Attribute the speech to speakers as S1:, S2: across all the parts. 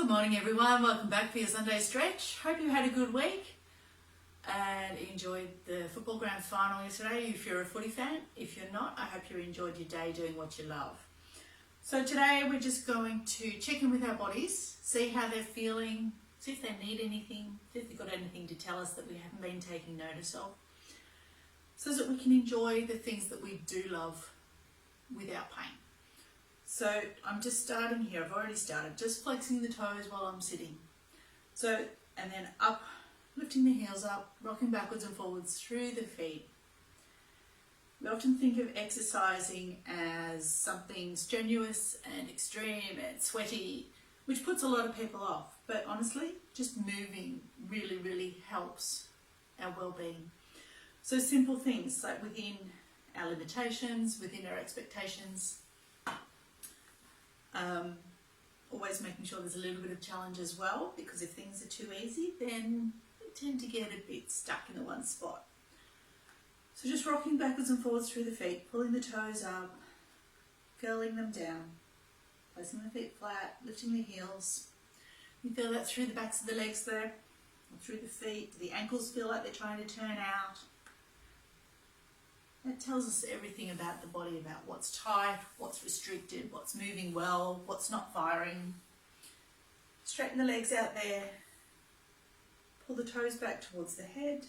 S1: Good morning everyone, welcome back for your Sunday stretch. Hope you had a good week and enjoyed the football grand final yesterday if you're a footy fan. If you're not, I hope you enjoyed your day doing what you love. So today we're just going to check in with our bodies, see how they're feeling, see if they need anything, see if they've got anything to tell us that we haven't been taking notice of, so that we can enjoy the things that we do love without pain. So I'm just starting here, I've already started, just flexing the toes while I'm sitting. So, and then up, lifting the heels up, rocking backwards and forwards through the feet. We often think of exercising as something strenuous and extreme and sweaty, which puts a lot of people off. But honestly, just moving really helps our well-being. So simple things like within our limitations, within our expectations, always making sure there's a little bit of challenge as well, because if things are too easy, then we tend to get a bit stuck in the one spot. So just rocking backwards and forwards through the feet, pulling the toes up, curling them down, placing the feet flat, lifting the heels. You feel that through the backs of the legs there, or through the feet. Do the ankles feel like they're trying to turn out? That tells us everything about the body, about what's tight, what's restricted, what's moving well, what's not firing. Straighten the legs out there. Pull the toes back towards the head.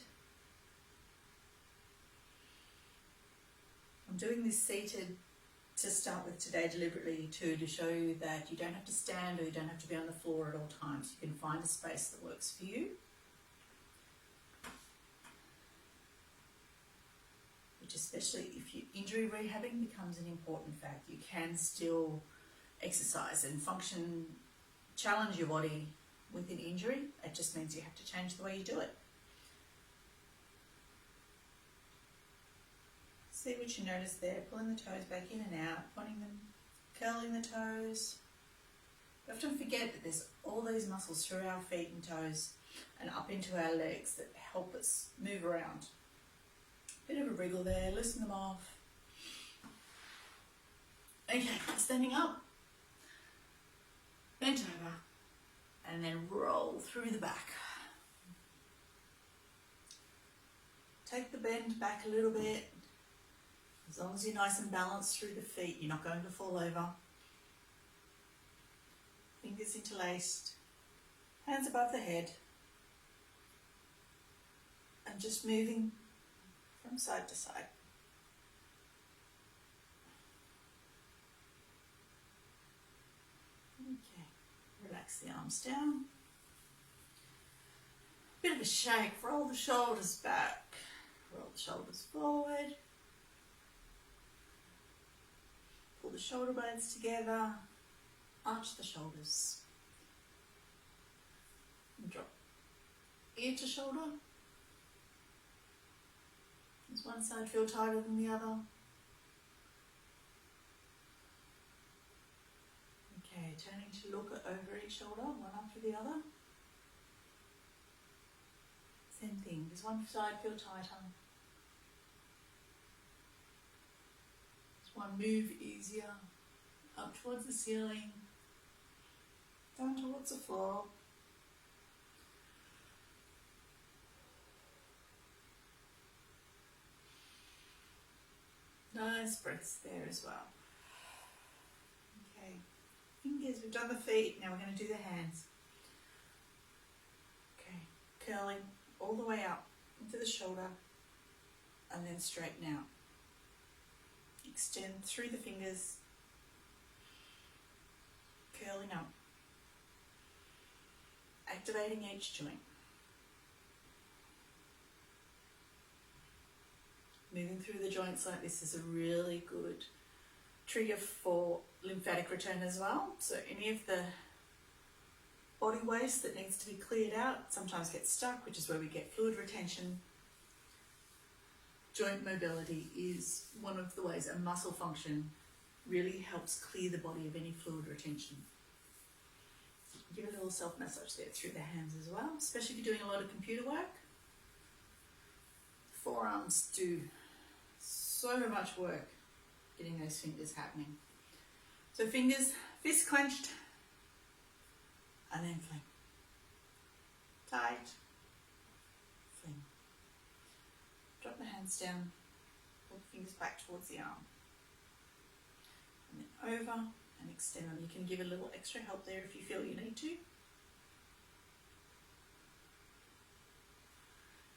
S1: I'm doing this seated to start with today deliberately too, to show you that you don't have to stand or you don't have to be on the floor at all times. You can find a space that works for you. Which, especially if injury rehabbing becomes an important fact, you can still exercise and function, challenge your body with an injury. It just means you have to change the way you do it. See what you notice there, pulling the toes back in and out, pointing them, curling the toes. We often forget that there's all these muscles through our feet and toes and up into our legs that help us move around. Bit of a wriggle there, loosen them off. Okay, standing up, bent over, and then roll through the back. Take the bend back a little bit. As long as you're nice and balanced through the feet, you're not going to fall over. Fingers interlaced, hands above the head, and just moving from side to side. Okay, relax the arms down. Bit of a shake, roll the shoulders back, roll the shoulders forward. Pull the shoulder blades together, arch the shoulders. And drop ear to shoulder. Does one side feel tighter than the other? Okay, turning to look over each shoulder, one after the other. Same thing, does one side feel tighter? Does one move easier? Up towards the ceiling, down towards the floor. Nice breaths there as well. Okay, fingers, we've done the feet, now we're going to do the hands. Okay, curling all the way up into the shoulder and then straighten out. Extend through the fingers, curling up, activating each joint. Moving through the joints like this is a really good trigger for lymphatic return as well. So any of the body waste that needs to be cleared out sometimes gets stuck, which is where we get fluid retention. Joint mobility is one of the ways, and muscle function really helps clear the body of any fluid retention. Give a little self-massage there through the hands as well, especially if you're doing a lot of computer work. Forearms do so much work getting those fingers happening. So fingers, fists clenched, and then fling. Tight, fling. Drop the hands down, pull the fingers back towards the arm. And then over and extend them. You can give a little extra help there if you feel you need to.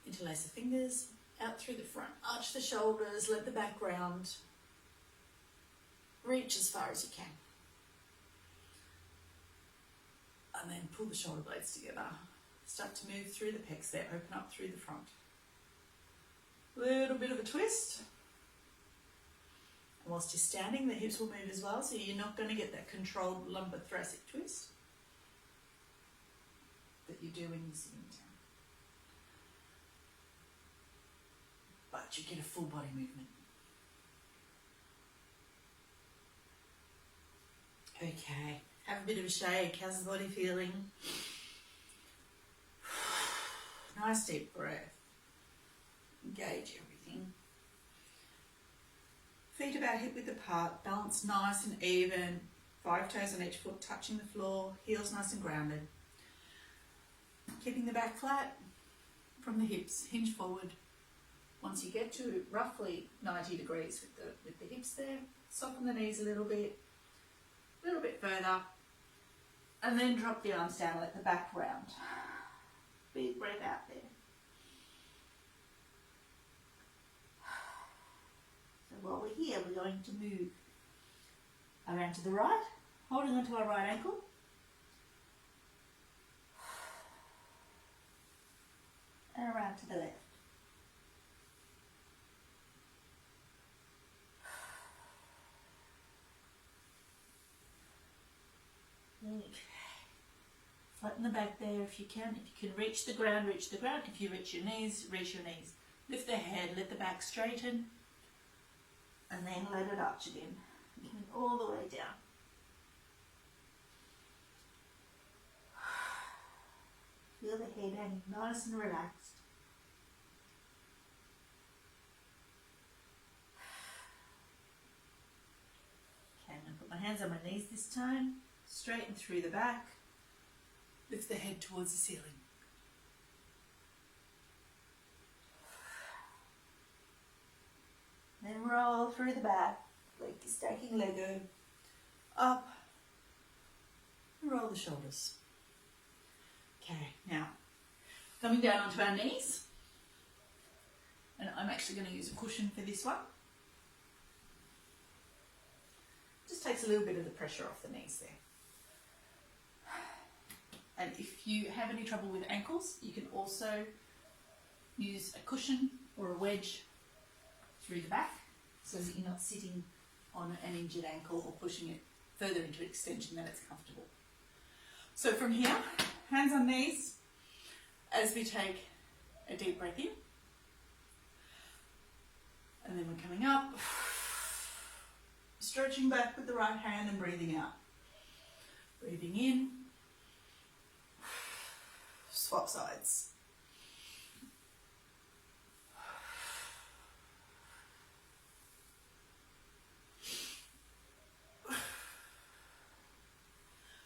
S1: Interlace the fingers, out through the front, arch the shoulders, let the back round. Reach as far as you can. And then pull the shoulder blades together. Start to move through the pecs there, open up through the front. Little bit of a twist. And whilst you're standing, the hips will move as well, so you're not going to get that controlled lumbar thoracic twist that you do when you're sitting down. But you get a full body movement. Okay, have a bit of a shake. How's the body feeling? Nice deep breath. Engage everything. Feet about hip width apart, balance nice and even. 5 toes on each foot touching the floor, heels nice and grounded. Keeping the back flat from the hips, hinge forward. Once you get to roughly 90 degrees with the hips there, soften the knees a little bit further, and then drop the arms down, let the back round. Big breath out there. So while we're here, we're going to move around to the right, holding onto our right ankle. And around to the left. Okay. Flatten the back there if you can. If you can reach the ground, reach the ground. If you reach your knees, reach your knees. Lift the head, let the back straighten, and then let it arch again. Coming all the way down. Feel the head hanging nice and relaxed. Okay, I'm going to put my hands on my knees this time. Straighten through the back. Lift the head towards the ceiling. Then roll through the back, like you're stacking Lego. Up. And roll the shoulders. Okay, now coming down onto our knees. And I'm actually going to use a cushion for this one. Just takes a little bit of the pressure off the knees there. And if you have any trouble with ankles, you can also use a cushion or a wedge through the back so that you're not sitting on an injured ankle or pushing it further into extension than it's comfortable. So from here, hands on knees as we take a deep breath in. And then we're coming up, stretching back with the right hand and breathing out. Breathing in. Swap sides.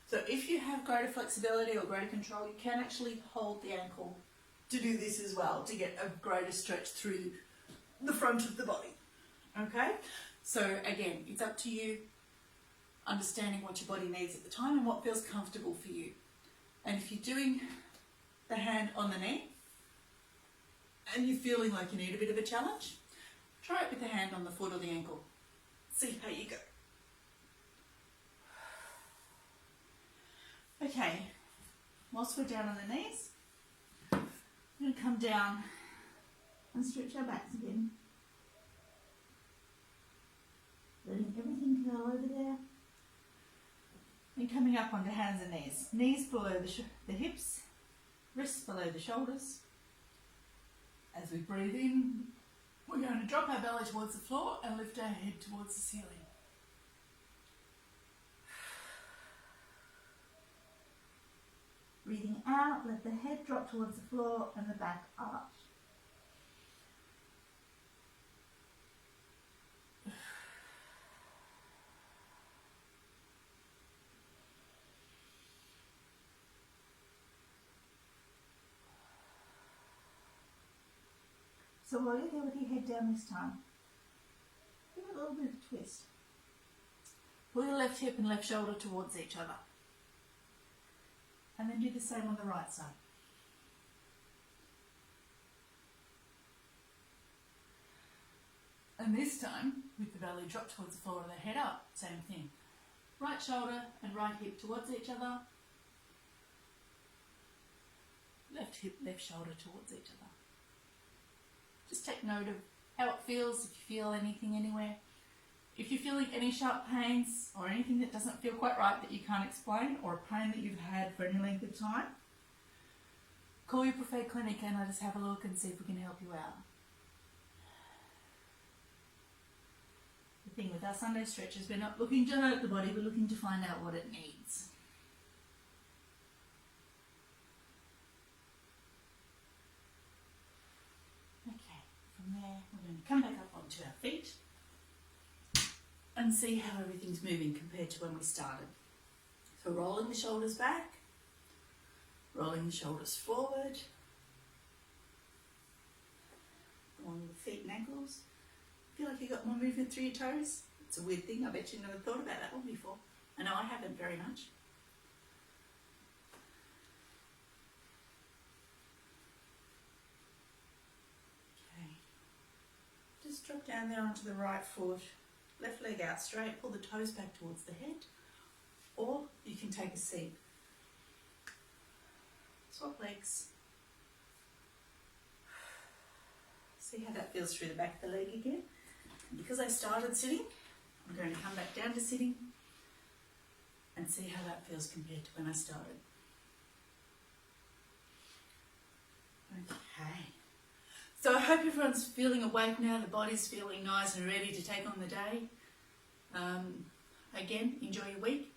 S1: So if you have greater flexibility or greater control, you can actually hold the ankle to do this as well, to get a greater stretch through the front of the body. Okay? So again, it's up to you, understanding what your body needs at the time and what feels comfortable for you. And if you're doing the hand on the knee and you're feeling like you need a bit of a challenge, try it with the hand on the foot or the ankle. See how you go. Okay, whilst we're down on the knees, I'm going to come down and stretch our backs again. Letting everything curl over there. And coming up onto hands and knees. Knees below the hips, wrists below the shoulders. As we breathe in, we're going to drop our belly towards the floor and lift our head towards the ceiling. Breathing out, let the head drop towards the floor and the back arch. So while you're there with your head down this time, give it a little bit of a twist. Pull your left hip and left shoulder towards each other. And then do the same on the right side. And this time, with the belly drop towards the floor and the head up, same thing. Right shoulder and right hip towards each other. Left hip, left shoulder towards each other. Just take note of how it feels, if you feel anything anywhere. If you're feeling any sharp pains or anything that doesn't feel quite right that you can't explain, or a pain that you've had for any length of time, call your preferred clinic and let us have a look and see if we can help you out. The thing with our Sunday stretches, we're not looking to hurt the body, we're looking to find out what it needs. Okay, from there we're going to come back up onto our feet and see how everything's moving compared to when we started. So rolling the shoulders back, rolling the shoulders forward, along the feet and ankles. Feel like you got more movement through your toes? It's a weird thing, I bet you never thought about that one before. I know I haven't very much. Okay. Just drop down there onto the right foot. Left leg out straight, pull the toes back towards the head, or you can take a seat. Swap legs. See how that feels through the back of the leg again. And because I started sitting, I'm going to come back down to sitting and see how that feels compared to when I started. Okay. So I hope everyone's feeling awake now, the body's feeling nice and ready to take on the day. Again, enjoy your week.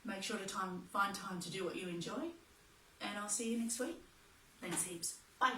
S1: Make sure to find time to do what you enjoy. And I'll see you next week. Thanks heaps. Bye.